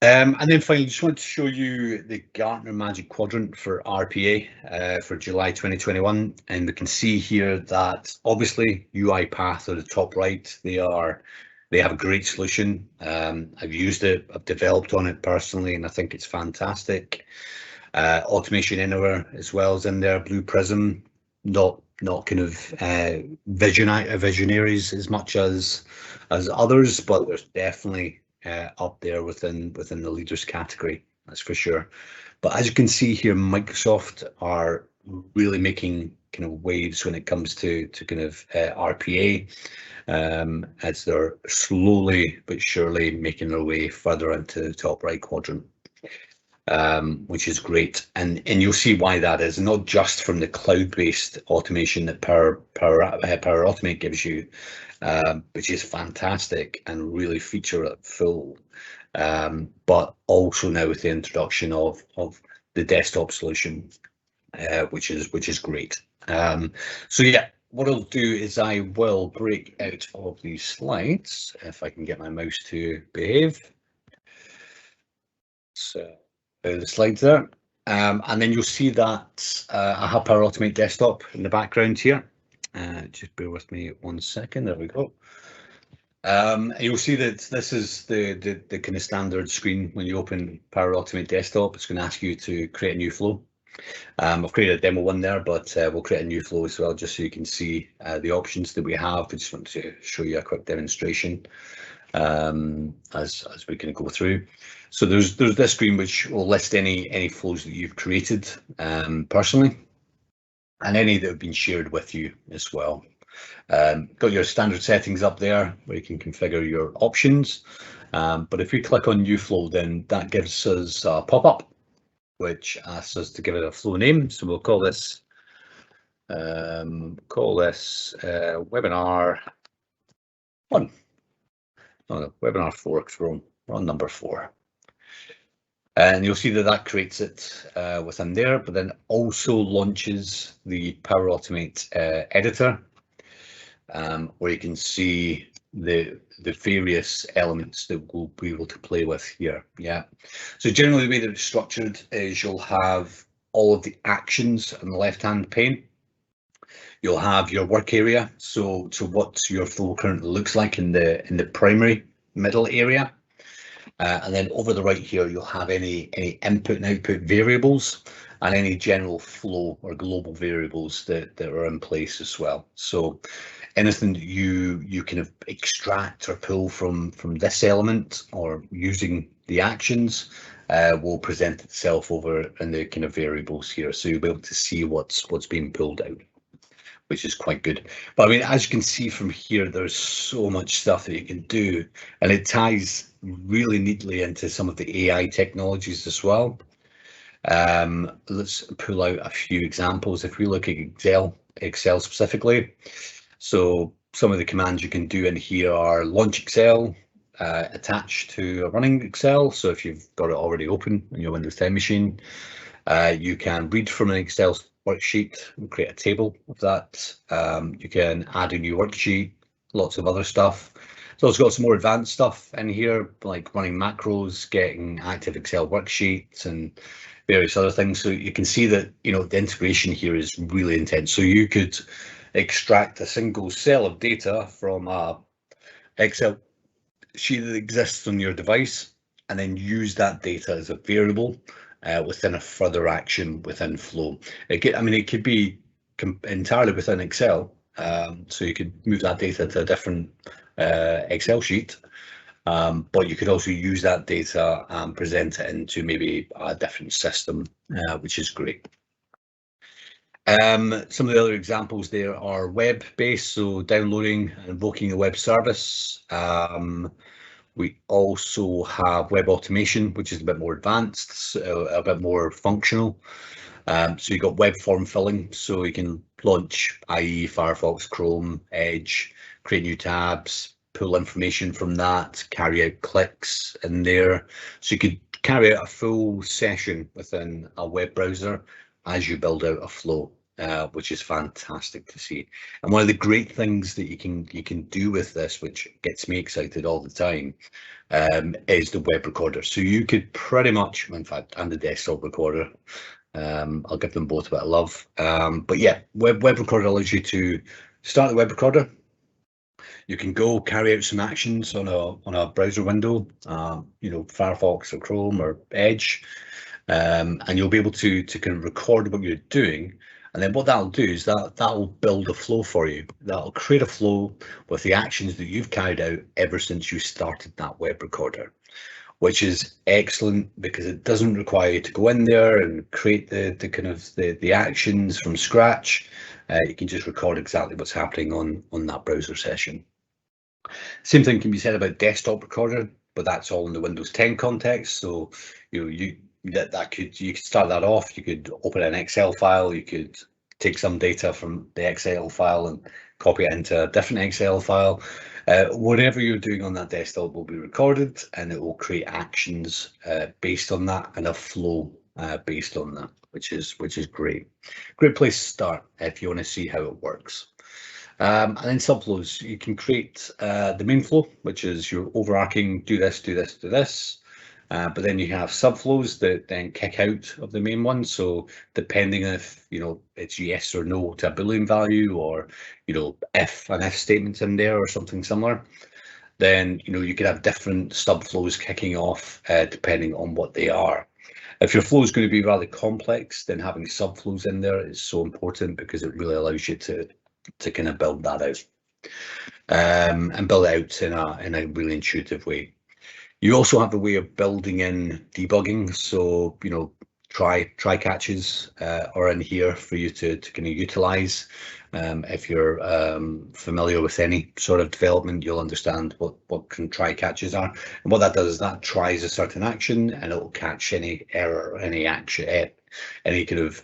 And then finally, just want to show you the Gartner Magic Quadrant for RPA for July 2021. And we can see here that obviously UiPath are the top right. They have a great solution. I've used it, I've developed on it personally, and I think it's fantastic. Automation Anywhere as well as in there. Blue Prism, not kind of visionaries as much as others, but there's definitely up there within the leaders category, that's for sure. But as you can see here, Microsoft are really making kind of waves when it comes to kind of RPA, as they're slowly but surely making their way further into the top right quadrant, which is great. And you'll see why that is, not just from the cloud-based automation that Power Automate gives you, which is fantastic and really feature full, but also now with the introduction of the desktop solution, which is great. So yeah, what I'll do is I will break out of these slides if I can get my mouse to behave. So the slides there, and then you'll see that I have Power Automate Desktop in the background here. Just bear with me 1 second. There we go. And you'll see that this is the kind of standard screen when you open Power Automate Desktop. It's going to ask you to create a new flow. I've created a demo one there, but we'll create a new flow as well, just so you can see the options that we have. I just want to show you a quick demonstration as we can go through. So there's this screen which will list any flows that you've created personally, and any that have been shared with you as well. Got your standard settings up there where you can configure your options, but if we click on new flow, then that gives us a pop-up which asks us to give it a flow name. So we'll call this webinar 1. Oh, no, webinar 4, because we're on number 4. And you'll see that that creates it within there, but then also launches the Power Automate editor, where you can see the various elements that we'll be able to play with here. Yeah. So generally the way that it's structured is you'll have all of the actions on the left-hand pane. You'll have your work area, so what your flow currently looks like in the primary middle area. And then over the right here, you'll have any input and output variables and any general flow or global variables that are in place as well. So anything that you kind of extract or pull from this element or using the actions will present itself over in the kind of variables here. So you'll be able to see what's being pulled out, which is quite good. But I mean, as you can see from here, there's so much stuff that you can do, and it ties really neatly into some of the AI technologies as well. Let's pull out a few examples. If we look at Excel specifically, so some of the commands you can do in here are launch Excel, attach to a running Excel. So if you've got it already open on your Windows 10 machine, you can read from an Excel worksheet and create a table of that. You can add a new worksheet, lots of other stuff. So it's got some more advanced stuff in here, like running macros, getting active Excel worksheets and various other things. So you can see that, you know, the integration here is really intense. So you could extract a single cell of data from a Excel sheet that exists on your device and then use that data as a variable within a further action within Flow. It could be entirely within Excel, so you could move that data to a different Excel sheet, but you could also use that data and present it into maybe a different system, which is great. Some of the other examples there are web-based, so downloading and invoking a web service. We also have web automation, which is a bit more advanced, so a bit more functional. So you've got web form filling, so you can launch IE, Firefox, Chrome, Edge, create new tabs, pull information from that, carry out clicks in there. So you could carry out a full session within a web browser as you build out a flow. Which is fantastic to see. And one of the great things that you can do with this, which gets me excited all the time, is the web recorder. So you could pretty much, in fact, and the desktop recorder, I'll give them both a bit of love. But yeah, web recorder allows you to start the web recorder. You can go carry out some actions on a browser window, you know, Firefox or Chrome or Edge, and you'll be able to kind of record what you're doing. And then what that'll do is that'll build a flow for you. That'll create a flow with the actions that you've carried out ever since you started that web recorder, which is excellent because it doesn't require you to go in there and create the actions from scratch. You can just record exactly what's happening on that browser session. Same thing can be said about desktop recorder, but that's all in the Windows 10 context. So you could start that off. You could open an Excel file. You could take some data from the Excel file and copy it into a different Excel file. Whatever you're doing on that desktop will be recorded, and it will create actions based on that and a flow based on that, which is great. Great place to start if you want to see how it works. And then subflows, you can create the main flow, which is your overarching do this, do this, do this. But then you have subflows that then kick out of the main one. So depending if, you know, it's yes or no to a Boolean value, or, you know, if an if statement's in there or something similar, then, you know, you could have different subflows kicking off depending on what they are. If your flow is going to be rather complex, then having subflows in there is so important because it really allows you to kind of build that out and build it out in a really intuitive way. You also have a way of building in debugging, so you know, try catches are in here for you to kind of utilize. If you're familiar with any sort of development, you'll understand what try catches are, and what that does is that tries a certain action and it will catch any error, any action, any kind of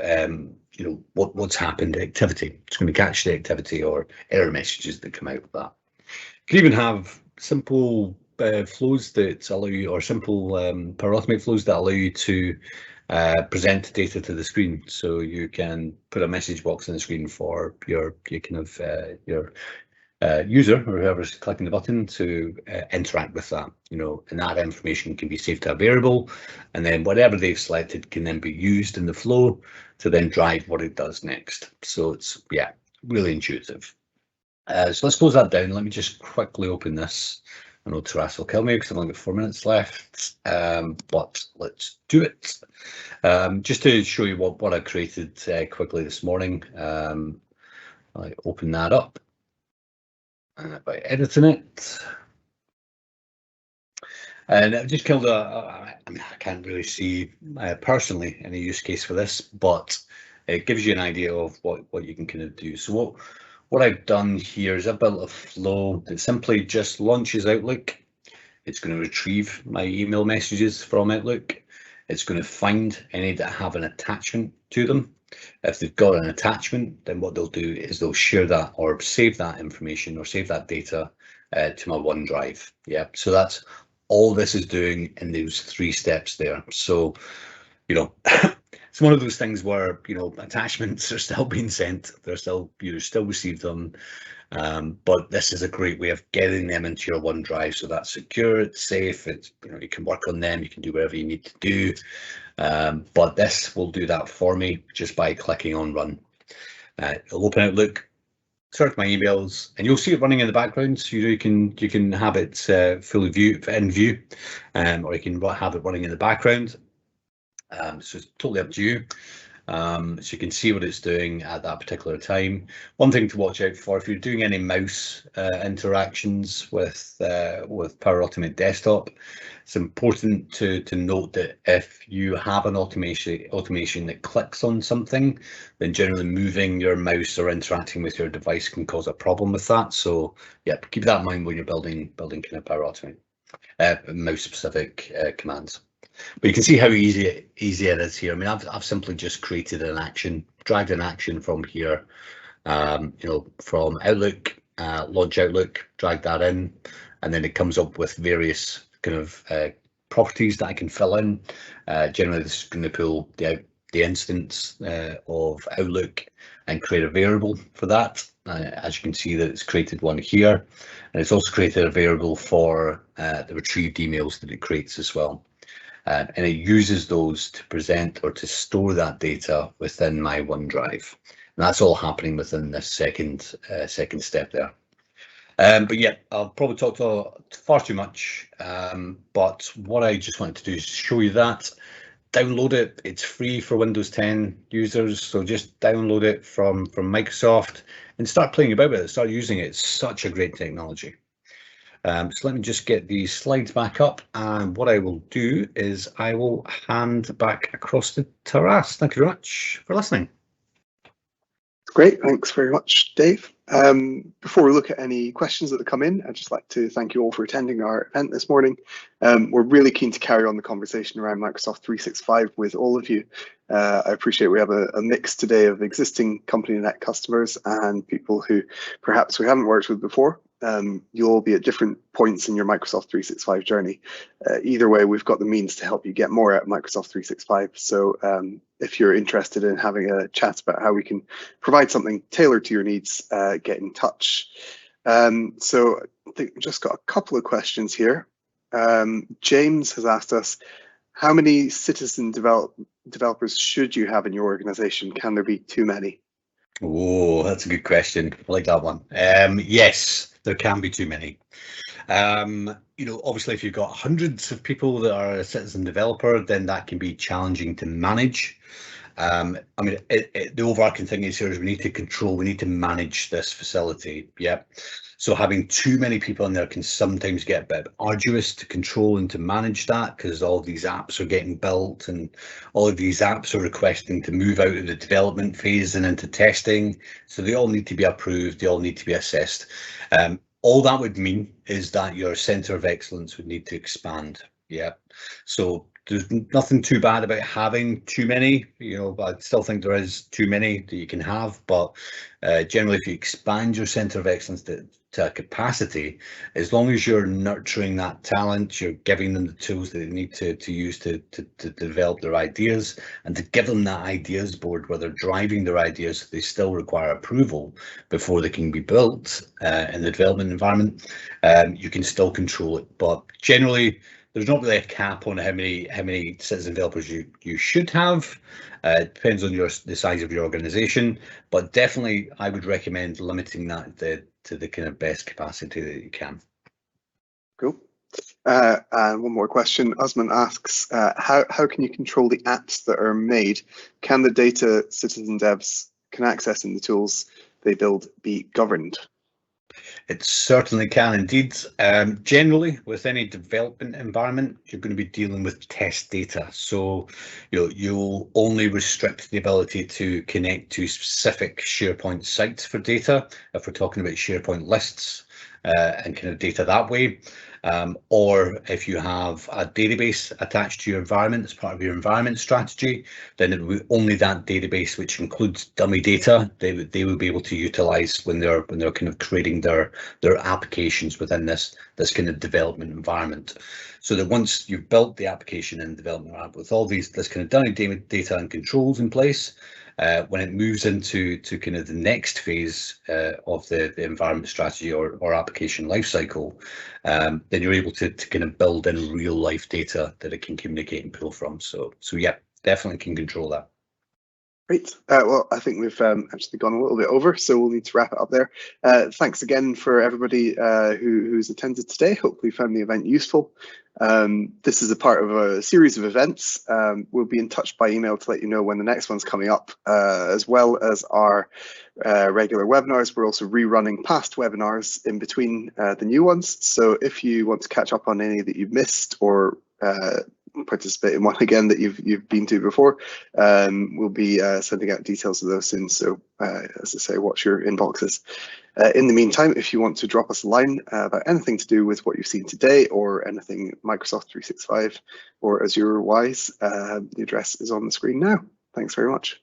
you know, what's happened activity. It's going to catch the activity or error messages that come out of that. You can even have simple flows that allow you, or simple Power Automate flows that allow you to present data to the screen. So you can put a message box on the screen for your user or whoever's clicking the button to interact with that, and that information can be saved to a variable, and then whatever they've selected can then be used in the flow to then drive what it does next. So it's, yeah, really intuitive. So let's close that down. Let me just quickly open this. I know Taras will kill me because I've only got 4 minutes left, but let's do it. Just to show you what I created quickly this morning. I open that up by editing it. And I've just killed I mean, I can't really see personally any use case for this, but it gives you an idea of what you can kind of do. So what I've done here is I've built a flow that simply just launches Outlook. It's going to retrieve my email messages from Outlook. It's going to find any that have an attachment to them. If they've got an attachment, then what they'll do is they'll share that or save that information or save that data to my OneDrive. Yeah, so that's all this is doing in those 3 steps there. So, it's one of those things where, attachments are still being sent. They're still, you still receive them. But this is a great way of getting them into your OneDrive. So that's secure, it's safe, it's, you can work on them, you can do whatever you need to do. But this will do that for me just by clicking on run. It'll open Outlook, search my emails, and you'll see it running in the background. So you can have it fully in view, or you can have it running in the background. So it's totally up to you. So you can see what it's doing at that particular time. One thing to watch out for, if you're doing any mouse interactions with Power Automate Desktop, it's important to note that if you have an automation that clicks on something, then generally moving your mouse or interacting with your device can cause a problem with that. So yeah, keep that in mind when you're building kind of Power Automate mouse specific commands. But you can see how easy it is here. I mean, I've simply just created an action, dragged an action from here, from Outlook, launch Outlook, drag that in, and then it comes up with various kind of properties that I can fill in. Generally, this is going to pull the instance of Outlook and create a variable for that. As you can see that it's created one here, and it's also created a variable for the retrieved emails that it creates as well. And it uses those to present or to store that data within my OneDrive. And that's all happening within this second step there. But yeah, I'll probably talk far too much. But what I just wanted to do is show you that. Download it. It's free for Windows 10 users. So just download it from Microsoft and start playing about with it. Start using it. It's such a great technology. So let me just get these slides back up, and what I will do is I will hand back across to Taras. Thank you very much for listening. Great, thanks very much, Dave. Before we look at any questions that have come in, I'd just like to thank you all for attending our event this morning. We're really keen to carry on the conversation around Microsoft 365 with all of you. I appreciate we have a mix today of existing CompanyNet customers and people who perhaps we haven't worked with before. You'll all be at different points in your Microsoft 365 journey. Either way, we've got the means to help you get more out of Microsoft 365. So if you're interested in having a chat about how we can provide something tailored to your needs, get in touch. So I think we've just got a couple of questions here. James has asked us, how many citizen developers should you have in your organization? Can there be too many? Oh, that's a good question. I like that one. Yes, there can be too many. Obviously, if you've got hundreds of people that are a citizen developer, then that can be challenging to manage. I mean, the overarching thing is here is we need to manage this facility. Yeah. So having too many people in there can sometimes get a bit arduous to control and to manage that, because all of these apps are getting built and all of these apps are requesting to move out of the development phase and into testing. So they all need to be approved. They all need to be assessed. All that would mean is that your center of excellence would need to expand. Yeah, so there's nothing too bad about having too many, but I still think there is too many that you can have. But generally, if you expand your center of excellence to a capacity, as long as you're nurturing that talent, you're giving them the tools that they need to use to develop their ideas, and to give them that ideas board where they're driving their ideas, they still require approval before they can be built in the development environment. You can still control it, but generally, there's not really a cap on how many citizen developers you should have. It depends on the size of your organization, but definitely I would recommend limiting that to the kind of best capacity that you can. Cool. And one more question. Osman asks, how can you control the apps that are made? Can the data citizen devs can access in the tools they build be governed? It certainly can indeed. Generally, with any development environment, you're going to be dealing with test data. So you'll only restrict the ability to connect to specific SharePoint sites for data, if we're talking about SharePoint lists and kind of data that way. Or if you have a database attached to your environment as part of your environment strategy, then it will be only that database, which includes dummy data, they will be able to utilize when they're kind of creating their applications within this kind of development environment. So that once you've built the application and development app with all this kind of dummy data and controls in place, when it moves into kind of the next phase of the environment strategy or application lifecycle, then you're able to kind of build in real life data that it can communicate and pull from. So yeah, definitely can control that. Great. Well, I think we've actually gone a little bit over, so we'll need to wrap it up there. Thanks again for everybody who's attended today. Hopefully you found the event useful. This is a part of a series of events. We'll be in touch by email to let you know when the next one's coming up, as well as our regular webinars. We're also rerunning past webinars in between the new ones. So if you want to catch up on any that you've missed or participate in one again that you've been to before, we'll be sending out details of those soon. So as I say, watch your inboxes. In the meantime, if you want to drop us a line about anything to do with what you've seen today or anything Microsoft 365 or Azure wise, the address is on the screen now. Thanks very much.